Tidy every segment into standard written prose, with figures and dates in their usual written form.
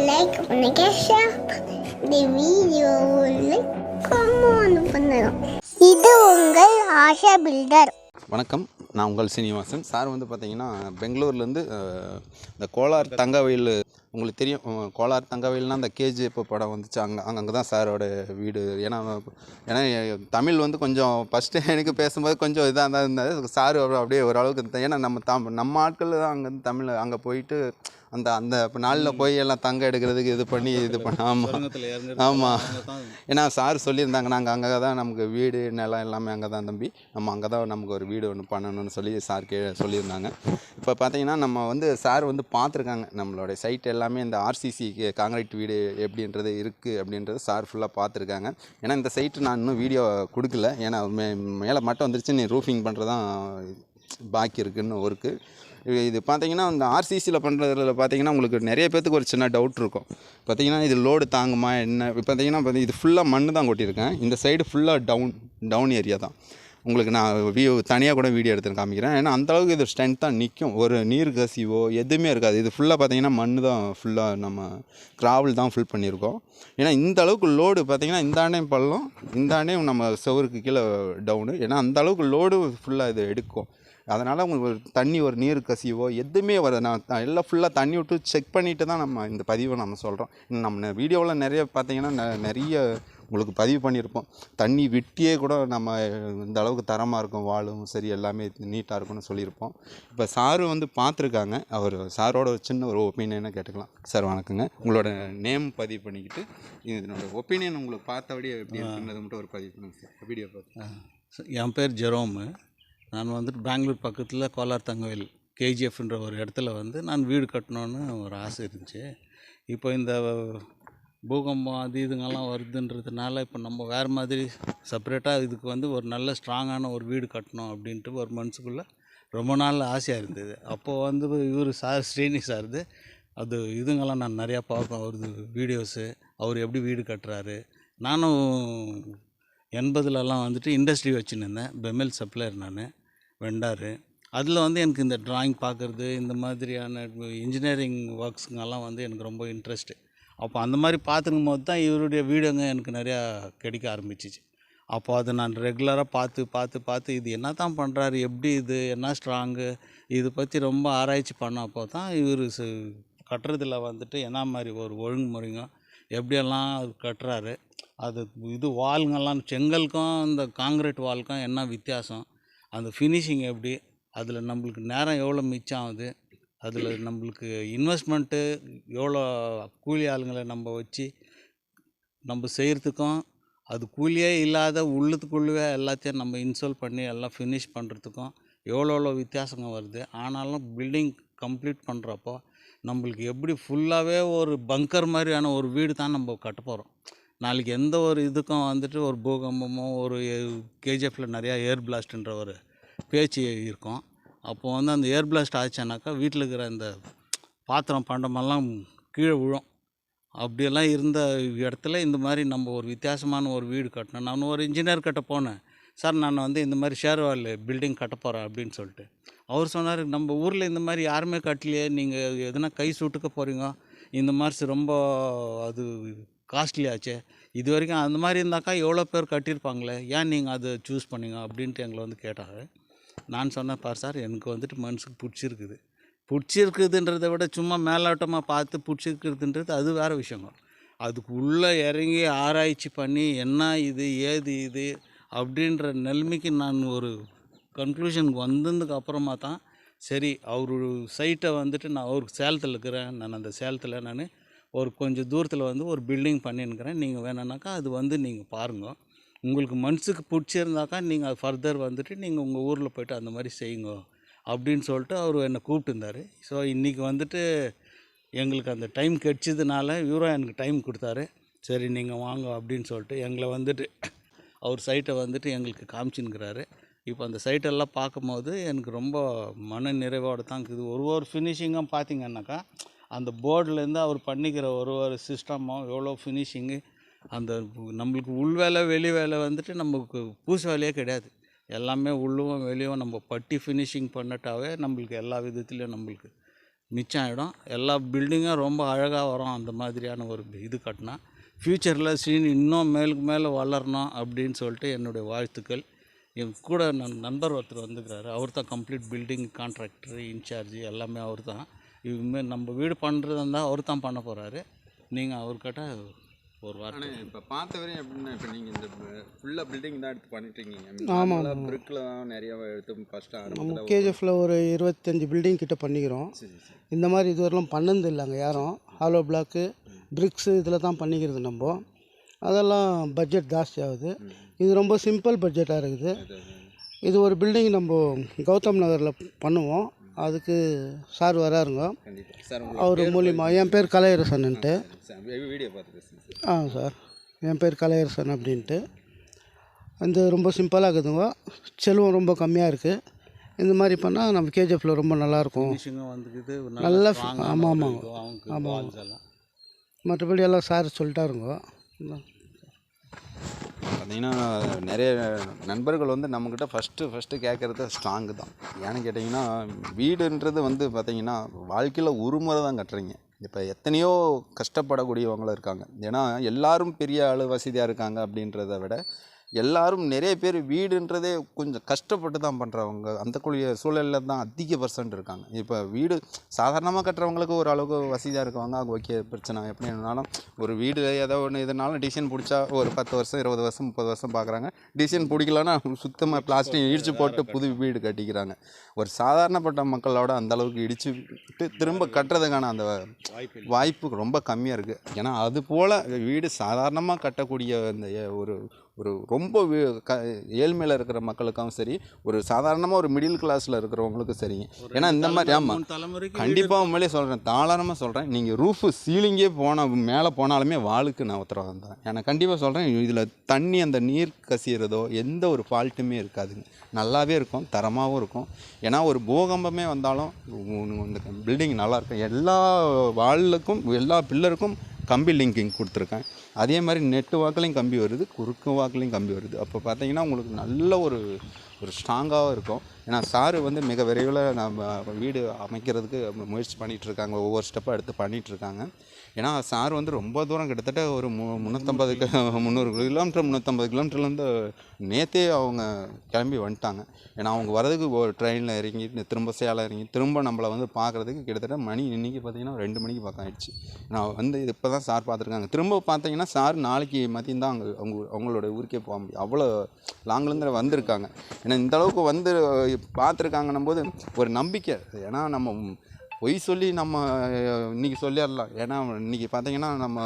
Like பண்ணுங்க, share பண்ணுங்க. இந்த வீடியோவை கமெண்ட் பண்ணுங்க. இது உங்கள் ஆஷா பில்டர். வணக்கம், நான் உங்கள் சீனிவாசன் சார். பார்த்தீங்கன்னா பெங்களூர்லேருந்து இந்த கோலார் தங்கவயல் உங்களுக்கு தெரியும். கோலார் தங்கவயல்னால் அந்த கேஜிஎஃப் படம் வந்துச்சு. அங்கே தான் சாரோட வீடு. ஏன்னா தமிழ் கொஞ்சம் ஃபஸ்ட்டு எனக்கு பேசும்போது கொஞ்சம் இதாக தான் இருந்தது. சார் அப்படியே ஓரளவுக்கு, ஏன்னா நம்ம ஆட்கள் தான் அங்கேருந்து தமிழ் அங்கே போயிட்டு அந்த அந்த நாளில் போய் எல்லாம் தங்க எடுக்கிறதுக்கு இது பண்ணி ஆமாம் ஆமாம். ஏன்னா சார் சொல்லியிருந்தாங்க, நாங்கள் அங்கே தான் நமக்கு வீடு நிலம் எல்லாமே அங்கே தான் தம்பி, நம்ம அங்கே தான் நமக்கு ஒரு வீடு ஒன்று பண்ணணும்னு சொல்லி சார் சொல்லியிருந்தாங்க. இப்போ பார்த்தீங்கன்னா நம்ம சார் பார்த்துருக்காங்க நம்மளோட சைட் எல்லாமே. இந்த ஆர்சிசி காங்கிரீட் வீடு எப்படின்றது இருக்குது அப்படின்றது சார் ஃபுல்லாக பார்த்துருக்காங்க. ஏன்னா இந்த சைட்டு நான் இன்னும் வீடியோ கொடுக்கல, ஏன்னா மேலே மட்டும் வந்துருச்சு, நீ ரூஃபிங் பண்ணுறதான் பாக்கி இருக்குதுன்னு ஒர்க்கு. இது பார்த்தீங்கன்னா இந்த ஆர்சிசியில் பண்ணுறதுல பார்த்தீங்கன்னா உங்களுக்கு நிறைய பேர்த்துக்கு ஒரு சின்ன டவுட் இருக்கும். பார்த்தீங்கன்னா இது லோடு தாங்குமா என்ன. இப்போ பார்த்தீங்கன்னா இது ஃபுல்லாக மண் தான் கொட்டியிருக்கேன். இந்த சைடு ஃபுல்லாக டவுன் ஏரியா தான். உங்களுக்கு நான் தனியாக கூட வீடியோ எடுத்து காமிக்கிறேன். ஏன்னா அந்தளவுக்கு இது ஸ்ட்ரென்த்தாக நிற்கும். ஒரு நீர் கசிவோ எதுவுமே இருக்காது. இது ஃபுல்லாக பார்த்தீங்கன்னா மண் தான், ஃபுல்லாக நம்ம கிராவல் தான் ஃபில் பண்ணியிருக்கோம். ஏன்னா இந்த அளவுக்கு லோடு பார்த்தீங்கன்னா இந்த ஆண்டையும் பள்ளம், இந்த ஆண்டையும் நம்ம செவருக்கு கீழே டவுனு. ஏன்னா அந்த அளவுக்கு லோடு ஃபுல்லாக இது எடுக்கும். அதனால் உங்களுக்கு தண்ணி ஒரு நீர் கசிவோ எதுவுமே வருது. நான் எல்லாம் ஃபுல்லாக தண்ணி விட்டு செக் பண்ணிவிட்டு தான் நம்ம இந்த பதிவை நம்ம சொல்கிறோம். நம்ம வீடியோவில் நிறைய பார்த்தீங்கன்னா நிறைய உங்களுக்கு பதிவு பண்ணியிருப்போம். தண்ணி விட்டியே கூட நம்ம இந்த அளவுக்கு தரமாக இருக்கும், வாழும் சரி எல்லாமே நீட்டாக இருக்கும்னு சொல்லியிருப்போம். இப்போ சாரு பார்த்துருக்காங்க. அவர் சாரோட ஒரு சின்ன ஒரு ஒப்பீனியனை கேட்டுக்கலாம். சார் வணக்கங்க. உங்களோட நேம் பதிவு பண்ணிக்கிட்டு இதனோட ஒப்பீனியன் உங்களுக்கு பார்த்தபடியே எப்படி இருக்குன்றது மட்டும் ஒரு பதிவு பண்ணுங்க சார், வீடியோ பார்த்து. என் பேர் ஜெரோமு. நான் பெங்களூர் பக்கத்தில் கோலார் தங்கவயல் கேஜிஎஃப்ன்ற ஒரு இடத்துல நான் வீடு கட்டணுன்னு ஒரு ஆசை இருந்துச்சு. இப்போ இந்த பூகம்பம் அது இதுங்கெல்லாம் வருதுன்றதுனால இப்போ நம்ம வேறு மாதிரி செப்பரேட்டாக இதுக்கு ஒரு நல்ல ஸ்ட்ராங்கான ஒரு வீடு கட்டணும் அப்படின்ட்டு ஒரு மனசுக்குள்ளே ரொம்ப நாள் ஆசையாக இருந்தது. அப்போது இவர் சார் ஸ்ரீனி சார்து அது இதுங்கெல்லாம் நான் நிறையா பார்ப்பேன், அவரது வீடியோஸு, அவர் எப்படி வீடு கட்டுறாரு. நானும் 80லலாம் இண்டஸ்ட்ரி வச்சுன்னு இருந்தேன், பெமெல் சப்ளையர் நான், வெண்டாரு. அதில் எனக்கு இந்த ட்ராயிங் பார்க்குறது, இந்த மாதிரியான இன்ஜினியரிங் ஒர்க்ஸுங்கெல்லாம் எனக்கு ரொம்ப இன்ட்ரெஸ்ட்டு. அப்போ அந்த மாதிரி பார்த்துக்கும் போது தான் இவருடைய வீடியோங்க எனக்கு நிறையா கிடைக்க ஆரம்பிச்சிச்சு. அப்போ அதை நான் ரெகுலராக பார்த்து இது என்ன தான் பண்ணுறாரு, எப்படி இது என்ன ஸ்ட்ராங்கு, இது பற்றி ரொம்ப ஆராய்ச்சி பண்ணப்போ தான் இவர் கட்டுறதுல என்ன மாதிரி ஒரு ஒழுங்குமுறைங்க எப்படியெல்லாம் கட்டுறாரு, அது இது வால்ங்கெல்லாம் செங்கலுக்கும் இந்த காங்கிரீட் வால்க்கும் என்ன வித்தியாசம், அந்த ஃபினிஷிங் எப்படி, அதில் நம்மளுக்கு நேரம் எவ்வளோ மிச்சம் ஆகுது, அதில் நம்மளுக்கு இன்வெஸ்ட்மெண்ட்டு எவ்வளோ, கூலி ஆளுங்களை நம்ம வச்சு நம்ம செய்கிறதுக்கும், அது கூலியே இல்லாத உள்ளத்துக்குள்ளே எல்லாத்தையும் நம்ம இன்ஸ்டால் பண்ணி எல்லாம் ஃபினிஷ் பண்ணுறதுக்கும் எவ்வளோ வித்தியாசங்க வருது. ஆனாலும் பில்டிங் கம்ப்ளீட் பண்ணுறப்போ நம்மளுக்கு எப்படி ஃபுல்லாகவே ஒரு பங்கர் மாதிரியான ஒரு வீடு தான் நம்ம கட்ட போகிறோம். நாளைக்கு எந்த ஒரு இதுக்கும் ஒரு பூகம்பமோ ஒரு கேஜிஎஃப்பில் நிறையா ஏர் பிளாஸ்ட்ன்ற ஒரு பேச்சு இருக்கும். அப்போது அந்த ஏர் பிளாஸ்ட் ஆச்சுனாக்கா வீட்டில் இருக்கிற இந்த பாத்திரம் பண்டமெல்லாம் கீழே விழும். அப்படியெல்லாம் இருந்த இடத்துல இந்த மாதிரி நம்ம ஒரு வித்தியாசமான ஒரு வீடு கட்டணும். நான் ஒரு இன்ஜினியர் கிட்ட போனேன், சார் நான் இந்த மாதிரி ஷேர்வால் பில்டிங் கட்ட போகிறேன் அப்படின்னு சொல்லிட்டு. அவர் சொன்னார், நம்ம ஊரில் இந்த மாதிரி யாருமே கட்டலையே, நீங்கள் எதுனா கை சுட்டுக்க போகிறீங்க, இந்த மாதிரி ரொம்ப அது காஸ்ட்லி ஆச்சே, இது வரைக்கும் அந்த மாதிரி இருந்தாக்கா எவ்வளோ பேர் கட்டியிருப்பாங்களே, ஏன் நீங்கள் அதை சூஸ் பண்ணீங்க அப்படின்ட்டு எங்களை கேட்டாங்க. நான் சொன்னேன், பார் சார், எனக்கு மனசுக்கு பிடிச்சிருக்குதுன்றதை விட சும்மா மேலோட்டமாக பார்த்து பிடிச்சிருக்குதுன்றது அது வேறு விஷயங்க. அதுக்கு உள்ளே இறங்கி ஆராய்ச்சி பண்ணி என்ன இது ஏது இது அப்படின்ற நிலைமைக்கு நான் ஒரு கன்க்ளூஷனுக்கு வந்ததுக்கு அப்புறமா தான் சரி, அவர் சைட்டை நான் அவருக்கு சேலத்தில் இருக்கிறேன், நான் அந்த சேலத்தில் நான் ஒரு கொஞ்சம் தூரத்தில் ஒரு பில்டிங் பண்ணின்னுக்கிறேன், நீங்கள் வேணும்னாக்கா அது நீங்கள் பாருங்கள், உங்களுக்கு மனசுக்கு பிடிச்சிருந்தாக்கா நீங்கள் அது ஃபர்தர் நீங்கள் உங்கள் ஊரில் போய்ட்டு அந்த மாதிரி செய்யுங்க அப்படின்னு சொல்லிட்டு அவர் என்னை கூப்பிட்டுருந்தார். ஸோ இன்றைக்கி எங்களுக்கு அந்த டைம் கிடச்சதுனால இவரும் எனக்கு டைம் கொடுத்தாரு. சரி நீங்கள் வாங்க அப்படின்னு சொல்லிட்டு எங்களை அவர் சைட்டை எங்களுக்கு காமிச்சின்னுக்கிறாரு. இப்போ அந்த சைட்டெல்லாம் பார்க்கும்போது எனக்கு ரொம்ப மன நிறைவோடு தான் இருக்குது. ஒரு ஃபினிஷிங்கும் பார்த்திங்கன்னாக்கா அந்த போர்டிலேருந்து அவர் பண்ணிக்கிற ஒரு சிஸ்டமும் எவ்வளோ ஃபினிஷிங்கு, அந்த நம்மளுக்கு உள் வேலை வெளி வேலை நமக்கு பூசு வேலையே கிடையாது. எல்லாமே உள்ளவும் வெளியும் நம்ம பட்டி ஃபினிஷிங் பண்ணிட்டாவே நம்மளுக்கு எல்லா விதத்துலேயும் நம்மளுக்கு மிச்சம் ஆகிடும். எல்லா பில்டிங்கும் ரொம்ப அழகாக வரும். அந்த மாதிரியான ஒரு இது கட்டினா ஃப்யூச்சரில் சீன் இன்னும் மேலுக்கு மேலே வளரணும் அப்படின்னு சொல்லிட்டு என்னுடைய வாழ்த்துக்கள். என் கூட நண்பர் ஒருத்தர் வந்துக்கிறாரு. அவர் தான் கம்ப்ளீட் பில்டிங் கான்ட்ராக்டர், இன்சார்ஜ் எல்லாமே அவர் தான். இதுமாரி நம்ம வீடு பண்ணுறதா இருந்தால் அவர் தான் பண்ண போகிறாரு. நீங்கள் அவர்கிட்ட ஒரு வார்த்தை. இப்போ பார்த்த வரையும் எப்படின்னா, இப்போ நீங்கள் இந்த ஃபுல்லாக பில்டிங் தான் எடுத்து பண்ணிட்டு இருக்கீங்க. ஆமாம், பிரிக்கில் தான் நிறைய எடுத்து ஃபஸ்ட்டு நம்ம ஆரம்பத்தில் கேஜிஎஃப்பில் ஒரு 25 பில்டிங் கிட்ட பண்ணிக்கிறோம். இந்த மாதிரி இதுவரையிலும் பண்ணது இல்லைங்க யாரும். ஹாலோ பிளாக்கு, பிரிக்ஸு இதில் தான் பண்ணிக்கிறது நம்ம. அதெல்லாம் பட்ஜெட் ஜாஸ்தி ஆகுது. இது ரொம்ப சிம்பிள் பட்ஜெட்டாக இருக்குது. இது ஒரு பில்டிங் நம்ம கௌதம் நகரில் பண்ணுவோம். அதுக்கு சார் வராருங்க. அவர் மூலிமா. என் பேர் கலையரசன்ட்டு. வீடியோ பார்த்துட்டு சார், என் பேர் கலையரசன் அப்படின்ட்டு. இந்த ரொம்ப சிம்பிளாக இருக்குதுங்க. செலவும் ரொம்ப கம்மியாக இருக்குது. இந்த மாதிரி பண்ணால் நம்ம கேஜிஎஃப்பில் ரொம்ப நல்லாயிருக்கும். நல்லா ஆமாம் ஆமாங்க. மற்றபடி எல்லாம் சார் சொல்லிட்டாருங்க. பார்த்திங்கன்னா நிறைய நண்பர்கள் வந்து நம்மக்கிட்ட ஃபஸ்ட்டு கேட்குறது ஸ்ட்ராங்கு தான். ஏன்னு கேட்டிங்கன்னா, வீடுன்றது வந்து பார்த்திங்கன்னா வாழ்க்கையில் ஒரு முறை தான் கட்டுறீங்க. இப்போ எத்தனையோ கஷ்டப்படக்கூடியவங்களும் இருக்காங்க. ஏன்னா எல்லோரும் பெரிய ஆள் வசதியாக இருக்காங்க அப்படின்றத விட எல்லாரும் நிறைய பேர் வீடுன்றதே கொஞ்சம் கஷ்டப்பட்டு தான் பண்ணுறவங்க. அந்த கூடிய சூழலில் தான் அதிக % இருக்காங்க. இப்போ வீடு சாதாரணமாக கட்டுறவங்களுக்கு ஒரு அளவுக்கு வசதியாக இருக்கவங்க அவங்க ஓகே பிரச்சனை எப்படி இருந்தாலும் ஒரு வீடு ஏதோ ஒன்று எதுனாலும் டிசைன் பிடிச்சா ஒரு 10 வருஷம் 20 வருஷம் 30 வருஷம் பார்க்குறாங்க. டிசைன் பிடிக்கலன்னா சுத்தமாக பிளாஸ்டிக் இடித்து போட்டு புது வீடு கட்டிக்கிறாங்க. ஒரு சாதாரணப்பட்ட மக்களோட அந்தளவுக்கு இடிச்சுட்டு திரும்ப கட்டுறதுக்கான அந்த வாய்ப்பு ரொம்ப கம்மியாக இருக்குது. ஏன்னா அது போல் வீடு சாதாரணமாக கட்டக்கூடிய அந்த ஒரு ரொம்ப ஏழ்மையில் இருக்கிற மக்களுக்கும் சரி, ஒரு சாதாரணமாக ஒரு மிடில் கிளாஸில் இருக்கிறவங்களுக்கும் சரிங்க. ஏன்னா இந்த மாதிரி ஆமாம் கண்டிப்பாக உண்மையிலே சொல்கிறேன், தாராளமாக சொல்கிறேன். நீங்கள் ரூஃபு சீலிங்கே மேலே போனாலுமே வாளுக்கு நான் உத்தரவாதம் தரேன். ஏன்னா கண்டிப்பாக சொல்கிறேன், இதில் தண்ணி அந்த நீர் கசிகிறதோ எந்த ஒரு ஃபால்ட்டுமே இருக்காதுங்க. நல்லாவே இருக்கும், தரமாகவும் இருக்கும். ஏன்னா ஒரு பூகம்பமே வந்தாலும் இந்த பில்டிங் நல்லாயிருக்கும். எல்லா வாளுக்கும் எல்லா பில்லருக்கும் கம்பி லிங்கிங் கொடுத்துருக்கேன். அதே மாதிரி நெட்டு வாக்கிலையும் கம்பி வருது, குறுக்கு வாக்கிலையும் கம்பி வருது. அப்போ பார்த்தீங்கன்னா உங்களுக்கு நல்ல ஒரு ஸ்ட்ராங்காகவும் இருக்கும். ஏன்னா சார் வந்து மிக விரைவில் நம்ம வீடு அமைக்கிறதுக்கு முயற்சி பண்ணிகிட்ருக்காங்க. ஒவ்வொரு ஸ்டெப்பாக எடுத்து பண்ணிகிட்ருக்காங்க. ஏன்னா சார் வந்து ரொம்ப தூரம் கிட்டத்தட்ட ஒரு 350 கிலோமீட்டர் 350 கிலோமீட்டர்லேருந்து நேற்றே அவங்க கிளம்பி வந்துட்டாங்க. ஏன்னா அவங்க வரதுக்கு ஒரு ட்ரெயினில் இறங்கி திரும்ப சேலம் இறங்கி திரும்ப நம்மளை வந்து பார்க்குறதுக்கு கிட்டத்தட்ட மணி இன்றைக்கி பார்த்திங்கன்னா 2 மணிக்கு பக்கம் ஆகிடுச்சு. நான் வந்து இது இப்போ தான் சார் பார்த்துருக்காங்க. திரும்ப பார்த்தீங்கன்னா சார் நாளைக்கு மதியம் தான் அவங்களோட ஊருக்கே போக முடியும். அவ்வளோ லாங்லேருந்து வந்திருக்காங்க. ஏன்னா இந்தளவுக்கு வந்து பார்த்துருக்காங்கன்னும் போது ஒரு நம்பிக்கை. ஏன்னா நம்ம பொய் சொல்லி நம்ம இன்றைக்கி சொல்லிடலாம். ஏன்னா இன்றைக்கி பார்த்தீங்கன்னா நம்ம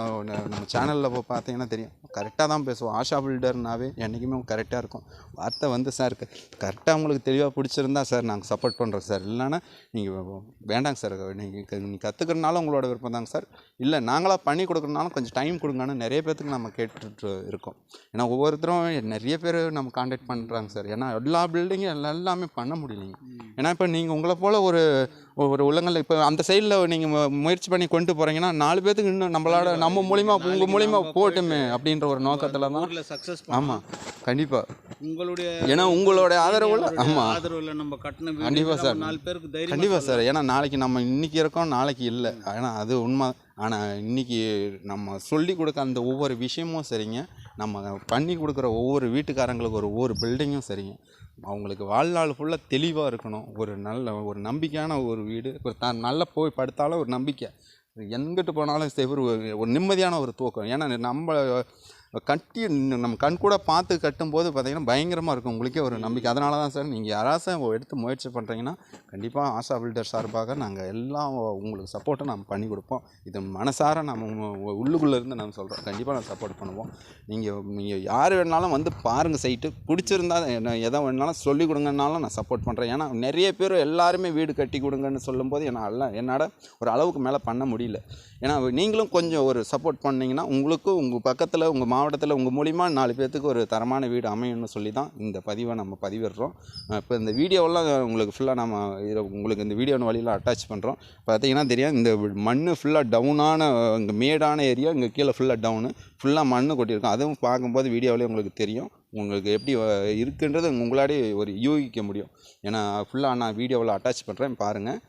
சேனலில் பார்த்தீங்கன்னா தெரியும், கரெக்டாக தான் பேசுவோம். ஆஷா பில்டர்னாவே என்றைக்குமே கரெக்டாக இருக்கும். வார்த்தை வந்து சார் கரெக்டாக உங்களுக்கு தெளிவாக பிடிச்சிருந்தா சார் நாங்கள் சப்போர்ட் பண்ணுறோம் சார். இல்லைன்னா நீங்கள் வேண்டாங்க சார், நீங்கள் கற்றுக்கிறனாலும் உங்களோட விருப்பம் தாங்க சார். இல்லை நாங்களாக பண்ணி கொடுக்குறனாலும் கொஞ்சம் டைம் கொடுங்கன்னு நிறைய பேர்த்துக்கு நம்ம கேட்டுட்டு இருக்கோம். ஏன்னா ஒவ்வொருத்தரும் நிறைய பேர் நம்ம கான்டாக்ட் பண்ணுறாங்க சார். ஏன்னா எல்லா பில்டிங்கும் எல்லாமே பண்ண முடியலைங்க. ஏன்னா இப்போ நீங்கள் உங்களை போல் ஒரு உள்ளங்கள் இப்போ அந்த சைடில் நீங்கள் முயற்சி பண்ணி கொண்டு போகிறீங்கன்னா 4 பேர்த்துக்கு இன்னும் நம்மளோட நம்ம மூலிமா உங்கள் மூலிமா போட்டுமே அப்படின்ற ஒரு நோக்கத்தில் தான். ஆமாம் கண்டிப்பாக உங்களுடைய ஏன்னா உங்களோட ஆதரவில் ஆதரவில் நம்ம கட்டணம் கண்டிப்பாக சார் 4 பேருக்கு கண்டிப்பாக சார். ஏன்னா நாளைக்கு நம்ம இன்றைக்கி இருக்கோம், நாளைக்கு இல்லை. ஏன்னா அது உண்மை. ஆனால் இன்றைக்கி நம்ம சொல்லி கொடுக்க அந்த ஒவ்வொரு விஷயமும் சரிங்க, நம்ம பண்ணி கொடுக்குற ஒவ்வொரு வீட்டுக்காரங்களுக்கு ஒவ்வொரு பில்டிங்கும் சரிங்க, அவங்களுக்கு வாழ்நாள் ஃபுல்லாக தெளிவாக இருக்கணும். ஒரு நம்பிக்கையான ஒரு வீடு, ஒரு நல்லா போய் படுத்தாலும் ஒரு நம்பிக்கை, எங்கிட்டு போனாலும் சரி ஒரு நிம்மதியான ஒரு தூக்கம். ஏன்னா நம்ம நம்ம கண் கூட பார்த்து கட்டும்போது பார்த்திங்கன்னா பயங்கரமாக இருக்கும், உங்களுக்கே ஒரு நம்பிக்கை. அதனால தான் சார் நீங்கள் யாராச்சும் எடுத்து முயற்சி பண்ணுறீங்கன்னா கண்டிப்பாக ஆஷா பில்டர் சார்பாக நாங்கள் எல்லாம் உங்களுக்கு சப்போர்ட்டை நம்ம பண்ணி கொடுப்போம். இது மனசார நம்ம உள்ளுக்குள்ளேருந்து நம்ம சொல்கிறோம், கண்டிப்பாக நான் சப்போர்ட் பண்ணுவோம். நீங்கள் யார் வேணாலும் வந்து பாருங்கள், சைட்டு பிடிச்சிருந்தா எதை வேணாலும் சொல்லிக் கொடுங்கன்னாலும் நான் சப்போர்ட் பண்ணுறேன். ஏன்னா நிறைய பேர் எல்லாருமே வீடு கட்டி கொடுங்கன்னு சொல்லும்போது என்னால் ஒரு அளவுக்கு மேலே பண்ண முடியல. ஏன்னா நீங்களும் கொஞ்சம் ஒரு சப்போர்ட் பண்ணிங்கன்னா உங்களுக்கும் உங்கள் பக்கத்தில் உங்கள் மாவட்டத்தில் உங்கள் மூலிமா 4 பேர்த்துக்கு ஒரு தரமான வீடு அமையும்னு சொல்லி தான் இந்த பதிவை நம்ம பதிவிடுறோம். இப்போ இந்த வீடியோவெல்லாம் உங்களுக்கு ஃபுல்லாக நம்ம உங்களுக்கு இந்த வீடியோ வழியில் அட்டாச் பண்ணுறோம். பார்த்தீங்கன்னா தெரியும், இந்த மண் ஃபுல்லாக டவுனான இங்கே மேடான ஏரியா, இங்கே கீழே ஃபுல்லாக டவுனு ஃபுல்லாக மண் கொட்டியிருக்கோம். அதுவும் பார்க்கும்போது வீடியோவிலே உங்களுக்கு தெரியும், உங்களுக்கு எப்படி இருக்குன்றது உங்களாலே ஒரு யூகிக்க முடியும். ஏன்னா ஃபுல்லாக நான் வீடியோவில் அட்டாச் பண்ணுறேன், பாருங்கள்.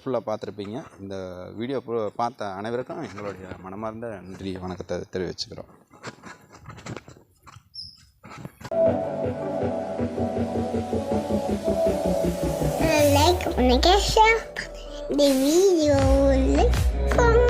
ஃபுல்லாக பார்த்துருப்பீங்க. இந்த வீடியோ பார்த்த அனைவருக்கும் எங்களுடைய மனமார்ந்த நன்றி வணக்கத்தை தெரிவிச்சுக்கிறோம். லைக் பண்ணுங்க, ஷேர் பண்ணுங்க. இந்த வீடியோ லைக் பண்ணுங்க.